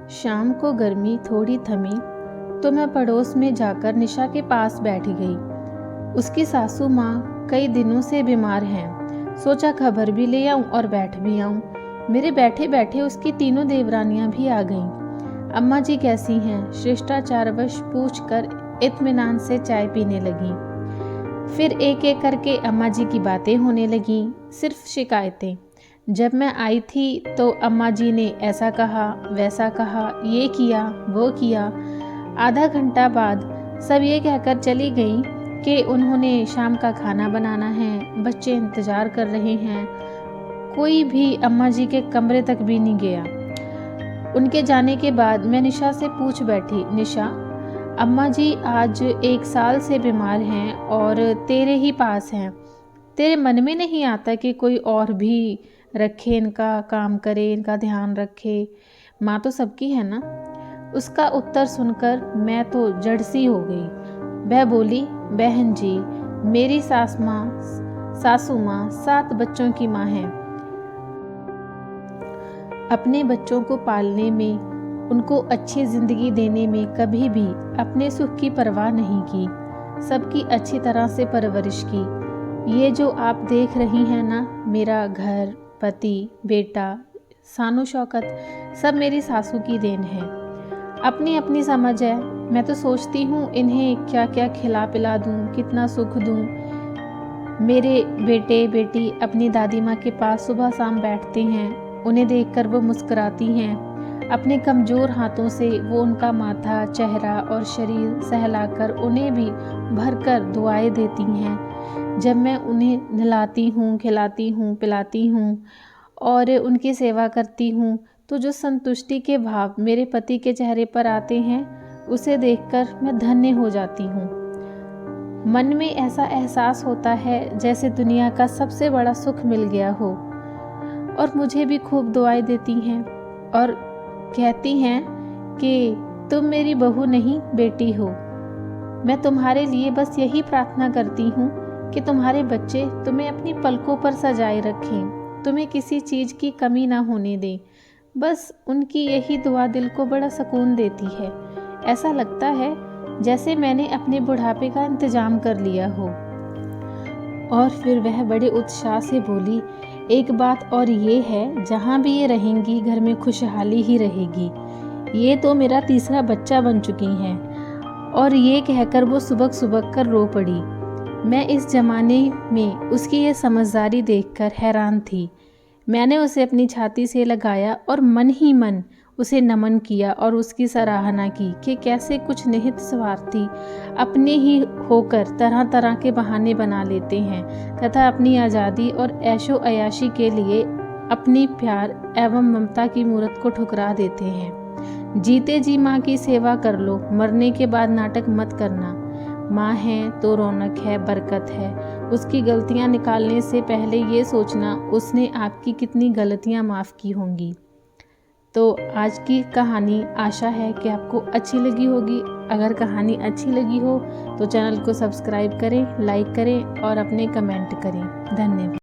शाम को गर्मी थोड़ी थमी तो मैं पड़ोस में जाकर निशा के पास बैठ गई। उसकी सासू माँ कई दिनों से बीमार हैं। सोचा खबर भी ले आऊं और बैठ भी आऊं। मेरे बैठे बैठे उसकी तीनों देवरानियां भी आ गईं। अम्मा जी कैसी हैं? शिष्टाचारवश पूछकर इत्मीनान से चाय पीने लगी। फिर एक एक करके अम्मा जी की बातें होने लगीं, सिर्फ शिकायतें। जब मैं आई थी तो अम्मा जी ने ऐसा कहा, वैसा कहा, ये किया, वो किया। आधा घंटा बाद सब ये कहकर चली गईं कि उन्होंने शाम का खाना बनाना है, बच्चे इंतज़ार कर रहे हैं। कोई भी अम्मा जी के कमरे तक भी नहीं गया। उनके जाने के बाद मैं निशा से पूछ बैठी, निशा, अम्मा जी आज 1 साल से बीमार हैं और तेरे ही पास हैं। तेरे मन में नहीं आता कि कोई और भी रखे, इनका काम करे, इनका ध्यान रखे? माँ तो सबकी है ना। उसका उत्तर सुनकर मैं तो जड़ सी हो गई। वह बोली, बहन जी, मेरी सासू माँ 7 बच्चों की माँ है। अपने बच्चों को पालने में, उनको अच्छी जिंदगी देने में कभी भी अपने सुख की परवाह नहीं की। सबकी अच्छी तरह से परवरिश की। ये जो आप देख रही हैं ना, मेरा घर, पति, बेटा, सानो शौकत, सब मेरी सासू की देन है। अपनी अपनी समझ है। मैं तो सोचती हूँ इन्हें क्या क्या खिला पिला दूँ, कितना सुख दूँ। मेरे बेटे बेटी अपनी दादी माँ के पास सुबह शाम बैठते हैं। उन्हें देखकर वो मुस्कुराती हैं। अपने कमज़ोर हाथों से वो उनका माथा, चेहरा और शरीर सहलाकर उन्हें भी भरकर दुआएं देती हैं। जब मैं उन्हें नहलाती हूँ, खिलाती हूँ, पिलाती हूँ और उनकी सेवा करती हूँ तो जो संतुष्टि के भाव मेरे पति के चेहरे पर आते हैं, उसे देखकर मैं धन्य हो जाती हूँ। मन में ऐसा एहसास होता है जैसे दुनिया का सबसे बड़ा सुख मिल गया हो। और मुझे भी खूब दुआएं देती हैं और कहती हैं कि तुम मेरी बहू नहीं, बेटी हो। मैं तुम्हारे लिए बस यही प्रार्थना करती हूँ कि तुम्हारे बच्चे तुम्हें अपनी पलकों पर सजाए रखें, तुम्हें किसी चीज़ की कमी ना होने दें। बस उनकी यही दुआ दिल को बड़ा सुकून देती है। ऐसा लगता है जैसे मैंने अपने बुढ़ापे का इंतजाम कर लिया हो। और फिर वह बड़े उत्साह से बोली, एक बात और ये है, जहाँ भी ये रहेंगी घर में खुशहाली ही रहेगी। ये तो मेरा तीसरा बच्चा बन चुकी हैं। और ये कहकर वो सुबक सुबक कर रो पड़ी। मैं इस जमाने में उसकी ये समझदारी देखकर हैरान थी। मैंने उसे अपनी छाती से लगाया और मन ही मन उसे नमन किया और उसकी सराहना की कि कैसे कुछ निहित स्वार्थी अपने ही होकर तरह तरह के बहाने बना लेते हैं तथा अपनी आज़ादी और ऐशो अयाशी के लिए अपनी प्यार एवं ममता की मूरत को ठुकरा देते हैं। जीते जी माँ की सेवा कर लो, मरने के बाद नाटक मत करना। माँ है तो रौनक है, बरकत है। उसकी गलतियाँ निकालने से पहले ये सोचना उसने आपकी कितनी गलतियाँ माफ़ की होंगी। तो आज की कहानी आशा है कि आपको अच्छी लगी होगी। अगर कहानी अच्छी लगी हो तो चैनल को सब्सक्राइब करें, लाइक करें और अपने कमेंट करें। धन्यवाद।